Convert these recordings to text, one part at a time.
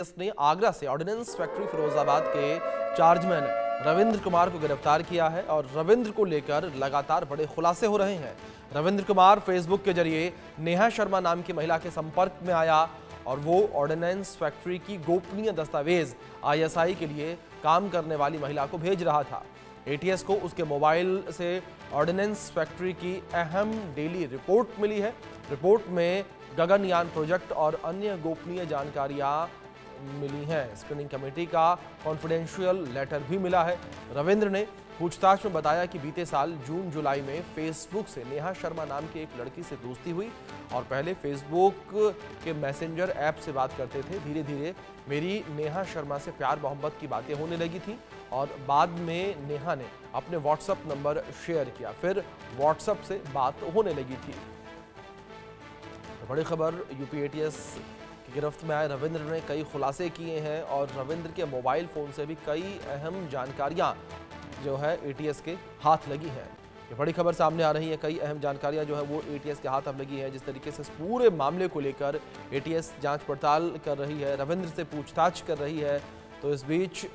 ने आगरा से ordnance factory Firozabad के चार्जमैन रविंद्र कुमार को गिरफ्तार किया है और रविंद्र को लेकर लगातार बड़े खुलासे हो रहे हैं। रविंद्र कुमार फेसबुक के जरिए नेहा शर्मा नाम की महिला के संपर्क में आया और वो ऑर्डिनेंस फैक्ट्री की गोपनीय दस्तावेज आईएसआई के लिए काम करने वाली महिला को भेज रहा था। एटीएस को उसके मोबाइल से ऑर्डिनेंस फैक्ट्री की अहम डेली रिपोर्ट मिली है। रिपोर्ट में गगनयान प्रोजेक्ट और अन्य गोपनीय जानकारियां मिली हैं। स्क्रीनिंग कमेटी का कॉन्फिडेंशियल लेटर भी मिला है। रविंद्र ने पूछताछ में बताया कि बीते साल जून जुलाई में फेसबुक से नेहा शर्मा नाम की एक लड़की से दोस्ती हुई और पहले फेसबुक के मैसेंजर ऐप से बात करते थे। धीरे धीरे मेरी नेहा शर्मा से प्यार मोहब्बत की बातें होने लगी थी और बाद में नेहा ने अपने व्हाट्सएप नंबर शेयर किया, फिर व्हाट्सएप से बात होने लगी थी। बड़ी खबर, यूपी एटीएस की गिरफ्त में आए रविंद्र ने कई खुलासे किए हैं और रविंद्र के मोबाइल फ़ोन से भी कई अहम जानकारियां जो है एटीएस के हाथ लगी हैं। ये बड़ी खबर सामने आ रही है। कई अहम जानकारियां जो है वो एटीएस के हाथ अब लगी है। जिस तरीके से इस पूरे मामले को लेकर एटीएस जांच पड़ताल कर रही है, रविंद्र से पूछताछ कर रही है, तो इस बीच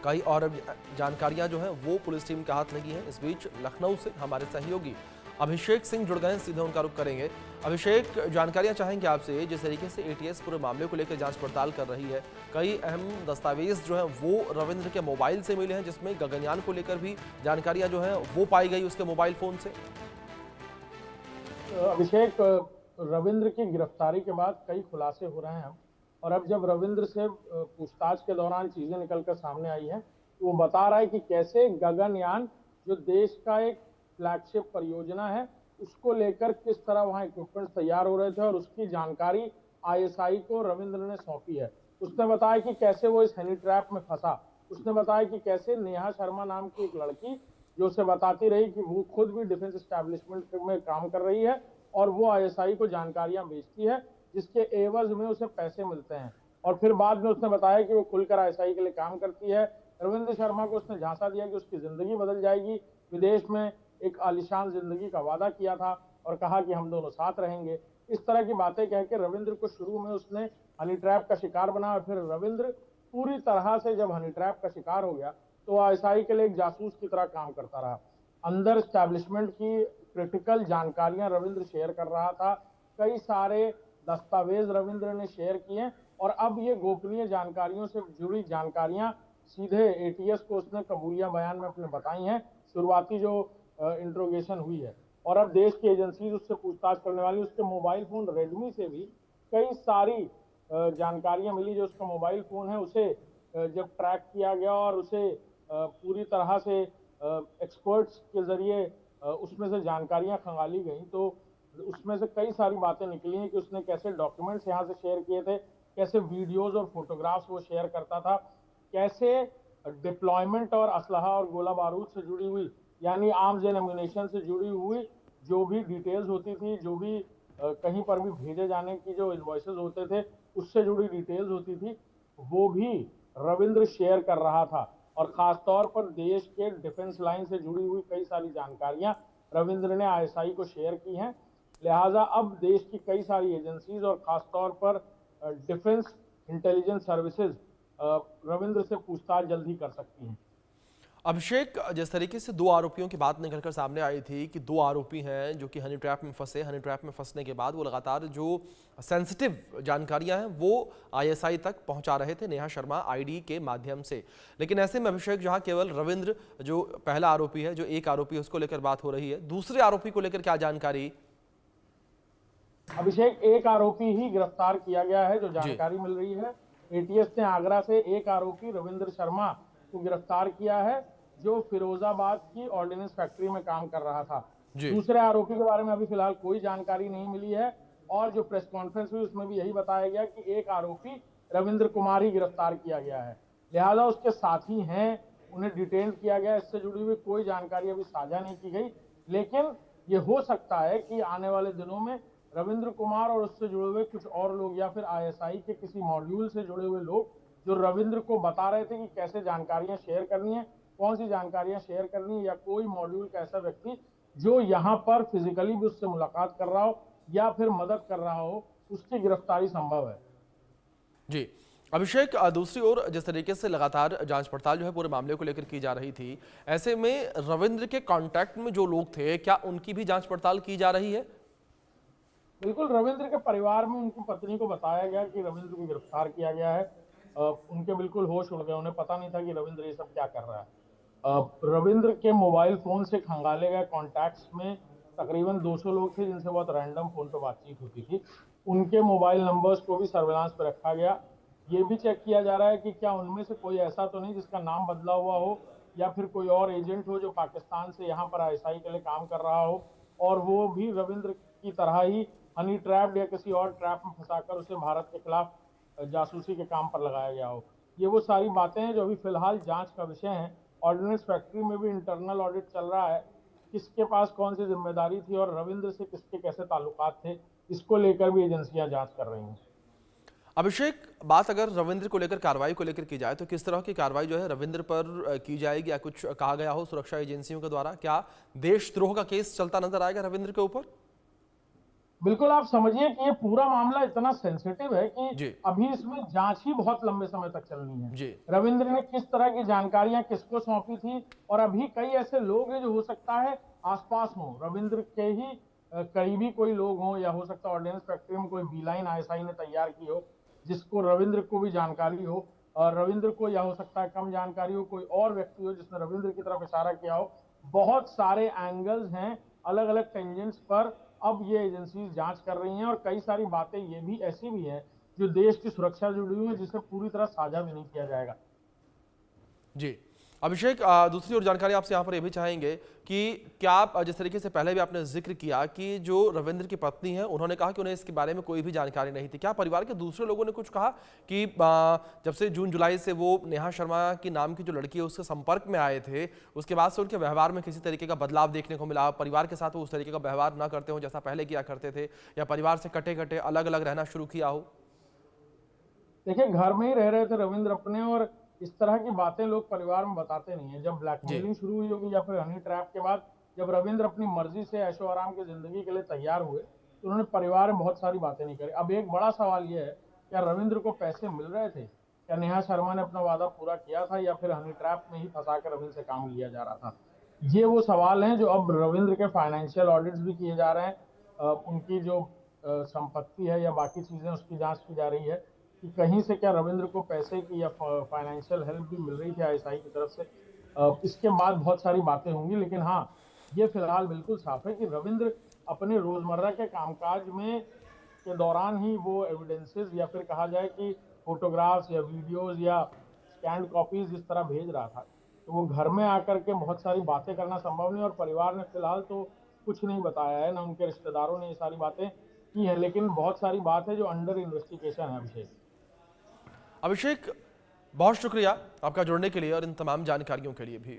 कई और जानकारियां जो है वो पुलिस टीम के हाथ लगी हैं। इस बीच लखनऊ से हमारे सहयोगी अभिषेक सिंह जुड़ गए हैं, सीधे उनका रुख करेंगे। अभिषेक, जानकारियां चाहेंगे आपसे, जिस तरीके से एटीएस पूरे मामले को लेकर जांच पड़ताल कर रही है, कई अहम दस्तावेज जो है वो रविंद्र के मोबाइल से मिले हैं, जिसमें गगनयान को लेकर भी जानकारियां जो है वो पाई गई उसके मोबाइल फोन से। अभिषेक, रविंद्र की गिरफ्तारी के बाद कई खुलासे हो रहे हैं और अब जब रविंद्र से पूछताछ के दौरान चीजें निकलकर सामने आई हैं, तो वो बता रहा है कि कैसे गगनयान, जो देश का एक फ्लैगशिप परियोजना है, उसको लेकर किस तरह वहां इक्विपमेंट तैयार हो रहे थे और उसकी जानकारी आईएसआई को रविंद्र ने सौंपी है। उसने बताया कि कैसे वो इस हनी ट्रैप में फंसा। उसने बताया कि कैसे नेहा शर्मा नाम की एक लड़की, जो उसे बताती रही कि वो खुद भी डिफेंस एस्टैब्लिशमेंट में काम कर रही है और वो आईएसआई को जानकारियां बेचती है, जिसके एवज में उसे पैसे मिलते हैं। और फिर बाद में उसने बताया कि वो खुलकर आईएसआई के लिए काम करती है। रविंद्र शर्मा को उसने झांसा दिया कि उसकी जिंदगी बदल जाएगी, विदेश में एक आलिशान जिंदगी का वादा किया था और कहा कि हम दोनों साथ रहेंगे। इस तरह की बातें कह के रविंद्र को शुरू में उसने हनी ट्रैप का शिकार बनाया और फिर रविंद्र पूरी तरह से जब हनी ट्रैप का शिकार हो गया तो आईएसआई के लिए एक जासूस की तरह काम करता रहा। अंदर एस्टैब्लिशमेंट की क्रिटिकल जानकारियां रविंद्र शेयर कर रहा था। कई सारे दस्तावेज रविंद्र ने शेयर किए और अब ये गोपनीय जानकारियों से जुड़ी जानकारियां सीधे एटीएस को उसने कबूलिया बयान में अपने बताई हैं। शुरुआती जो इंट्रोगेशन हुई है और अब देश की एजेंसी उससे पूछताछ करने वाली। उसके मोबाइल फोन रेडमी से भी कई सारी जानकारियां मिली। जो उसका मोबाइल फोन है उसे जब ट्रैक किया गया और उसे पूरी तरह से एक्सपर्ट्स के जरिए उसमें से जानकारियां खंगाली गई, तो उसमें से कई सारी बातें निकली हैं कि उसने कैसे डॉक्यूमेंट्स यहाँ से शेयर किए थे, कैसे वीडियोज और फोटोग्राफ्स वो शेयर करता था, कैसे डिप्लॉयमेंट और असलहा और गोला बारूद से जुड़ी हुई, यानी आर्म्स एंड एम्यूनेशन से जुड़ी हुई जो भी डिटेल्स होती थी, जो भी कहीं पर भी भेजे जाने की जो इनवॉइसेस होते थे उससे जुड़ी डिटेल्स होती थी, वो भी रविंद्र शेयर कर रहा था। और खासतौर पर देश के डिफेंस लाइन से जुड़ी हुई कई सारी जानकारियां रविंद्र ने आईएसआई को शेयर की हैं। लिहाजा अब देश की कई सारी एजेंसीज और खासतौर पर डिफेंस इंटेलिजेंस सर्विसेज रविंद्र से पूछताछ जल्द ही कर सकती हैं। अभिषेक, जिस तरीके से दो आरोपियों की बात निकलकर सामने आई थी कि दो आरोपी हैं जो कि हनी ट्रैप में फंसे, हनी ट्रैप में फंसने के बाद वो लगातार जो सेंसिटिव जानकारियां हैं वो आईएसआई तक पहुंचा रहे थे नेहा शर्मा आईडी के माध्यम से। लेकिन ऐसे में अभिषेक, जहां केवल रविंद्र जो पहला आरोपी है, जो एक आरोपी है, उसको लेकर बात हो रही है, दूसरे आरोपी को लेकर क्या जानकारी? अभिषेक, एक आरोपी ही गिरफ्तार किया गया है जो जानकारी मिल रही है। एटीएस ने आगरा से एक आरोपी रविंद्र शर्मा को गिरफ्तार किया है जो फिरोजाबाद की ऑर्डिनेंस फैक्ट्री में काम कर रहा था। दूसरे आरोपी के बारे में अभी फिलहाल कोई जानकारी नहीं मिली है और जो प्रेस कॉन्फ्रेंस हुई उसमें भी यही बताया गया कि एक आरोपी रविंद्र कुमार ही गिरफ्तार किया गया है। लिहाजा उसके साथी हैं, उन्हें डिटेन किया गया। इससे जुड़ी हुई कोई जानकारी अभी साझा नहीं की गई, लेकिन ये हो सकता है कि आने वाले दिनों में रविंद्र कुमार और उससे जुड़े हुए कुछ और लोग या फिर आईएसआई के किसी मॉड्यूल से जुड़े हुए लोग जो रविंद्र को बता रहे थे कि कैसे जानकारियां शेयर करनी है, कौन सी जानकारियां शेयर करनी है, या कोई मॉड्यूल का ऐसा व्यक्ति जो यहाँ पर फिजिकली भी उससे मुलाकात कर रहा हो या फिर मदद कर रहा हो, उसकी गिरफ्तारी संभव है। जी, अभिषेक, दूसरी ओर जिस तरीके से लगातार जांच पड़ताल जो है पूरे मामले को लेकर की जा रही थी, ऐसे में रविंद्र के कांटेक्ट में जो लोग थे, क्या उनकी भी जांच पड़ताल की जा रही है? बिल्कुल, रविंद्र के परिवार में उनकी पत्नी को बताया गया कि रविंद्र को गिरफ्तार किया गया है। उनके बिल्कुल होश उड़ गए, उन्हें पता नहीं था कि रविंद्र ये सब क्या कर रहा है। रविंद्र के मोबाइल फोन से खंगाले गए कॉन्टैक्ट्स में तकरीबन 200 लोग थे जिनसे बहुत रैंडम फोन पर बातचीत होती थी। उनके मोबाइल नंबर्स को भी सर्विलांस पर रखा गया। ये भी चेक किया जा रहा है कि क्या उनमें से कोई ऐसा तो नहीं जिसका नाम बदला हुआ हो या फिर कोई और एजेंट हो जो पाकिस्तान से यहाँ पर आईएसआई के लिए काम कर रहा हो और वो भी रविंद्र की तरह ही हनी ट्रैप या किसी और ट्रैप में फंसाकर उसे भारत के खिलाफ जासूसी के काम पर लगाया गया हो। ये वो सारी बातें हैं जो अभी फिलहाल जांच का विषय हैं। ऑर्डिनेंस फैक्ट्री में भी इंटरनल ऑडिट चल रहा है, किसके पास कौन सी जिम्मेदारी थी और रविंद्र से किसके कैसे ताल्लुकात थे, इसको लेकर भी एजेंसियां जांच कर रही हैं। अभिषेक, बात अगर रविंद्र को लेकर कार्रवाई को लेकर की जाए तो किस तरह की कार्रवाई जो है रविंद्र पर की जाएगी, या कुछ कहा गया हो सुरक्षा एजेंसियों के द्वारा? क्या देशद्रोह का केस चलता नजर आएगा रविंद्र के ऊपर? बिल्कुल, आप समझिए कि ये पूरा मामला इतना सेंसिटिव है कि जी। अभी इसमें जांच ही बहुत लंबे समय तक चलनी है। जी। रविंद्र ने किस तरह की जानकारियां किसको सौंपी थी और अभी कई ऐसे लोग हैं जो हो सकता है आसपास हों, रविंद्र के ही करीबी कोई लोग हों, या हो सकता है ऑर्डिनेंस फैक्ट्री में कोई बी-लाइन आईएसआई ने तैयार की हो जिसको रविंद्र को भी जानकारी हो, और रविंद्र को या हो सकता है कम जानकारी हो, कोई और व्यक्ति हो जिसने रविंद्र की तरफ इशारा किया हो। बहुत सारे एंगल्स हैं, अलग अलग टेंजेंट्स पर अब ये एजेंसीज जांच कर रही हैं और कई सारी बातें ये भी ऐसी भी हैं जो देश की सुरक्षा जुड़ी हुई है जिसे पूरी तरह साझा भी नहीं किया जाएगा। जी अभिषेक, दूसरी ओर जानकारी आपसे यहाँ पर ये भी चाहेंगे कि क्या आप, जिस तरीके से पहले भी आपने जिक्र किया कि जो रविंद्र की पत्नी है उन्होंने कहा कि उन्हें इसके बारे में कोई भी जानकारी नहीं थी, क्या परिवार के दूसरे लोगों ने कुछ कहा कि जब से जून जुलाई से वो नेहा शर्मा की नाम की जो लड़की है उसके संपर्क में आए थे, उसके बाद से उनके व्यवहार में किसी तरीके का बदलाव देखने को मिला, परिवार के साथ वो उस तरीके का व्यवहार न करते हो जैसा पहले किया करते थे, या परिवार से कटे कटे अलग अलग रहना शुरू किया हो? देखिए, घर में ही रह रहे थे रविंद्र अपने, और इस तरह की बातें लोग परिवार में बताते नहीं है। जब ब्लैकमेलिंग शुरू हुई होगी या फिर हनी ट्रैप के बाद जब रविंद्र अपनी मर्जी से ऐशो आराम की जिंदगी के लिए तैयार हुए तो उन्होंने परिवार में बहुत सारी बातें नहीं करी। अब एक बड़ा सवाल यह है, क्या रविंद्र को पैसे मिल रहे थे, क्या नेहा शर्मा ने अपना वादा पूरा किया था, या फिर हनी ट्रैप में ही फंसा कर रविंद्र से काम लिया जा रहा था? ये वो सवाल हैं जो अब रविंद्र के फाइनेंशियल ऑडिट्स भी किए जा रहे हैं। उनकी जो संपत्ति है या बाकी चीजें उसकी जांच की जा रही है कि कहीं से क्या रविंद्र को पैसे की या फाइनेंशियल हेल्प भी मिल रही थी आईएसआई की तरफ से। इसके बाद बहुत सारी बातें होंगी, लेकिन हाँ, ये फिलहाल बिल्कुल साफ है कि रविंद्र अपने रोजमर्रा के कामकाज में के दौरान ही वो एविडेंसेस या फिर कहा जाए कि फोटोग्राफ्स या वीडियोस या स्कैन्ड कॉपीज इस तरह भेज रहा था, तो वो घर में आकर के बहुत सारी बातें करना संभव नहीं। और परिवार ने फिलहाल तो कुछ नहीं बताया है, ना उनके रिश्तेदारों ने ये सारी बातें की है, लेकिन बहुत सारी बात है जो अंडर इन्वेस्टिगेशन है। अभिषेक, बहुत शुक्रिया आपका जुड़ने के लिए और इन तमाम जानकारियों के लिए भी।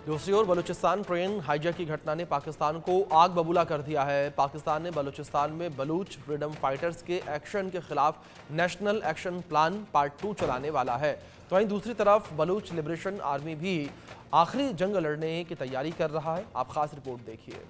दूसरी ओर बलूचिस्तान ट्रेन हाईजैक की घटना ने पाकिस्तान को आग बबूला कर दिया है। पाकिस्तान ने बलूचिस्तान में बलूच फ्रीडम फाइटर्स के एक्शन के खिलाफ नेशनल एक्शन प्लान पार्ट 2 चलाने वाला है। तो वहीं दूसरी तरफ बलूच लिबरेशन आर्मी भी आखिरी जंग लड़ने की तैयारी कर रहा है। आप खास रिपोर्ट देखिए।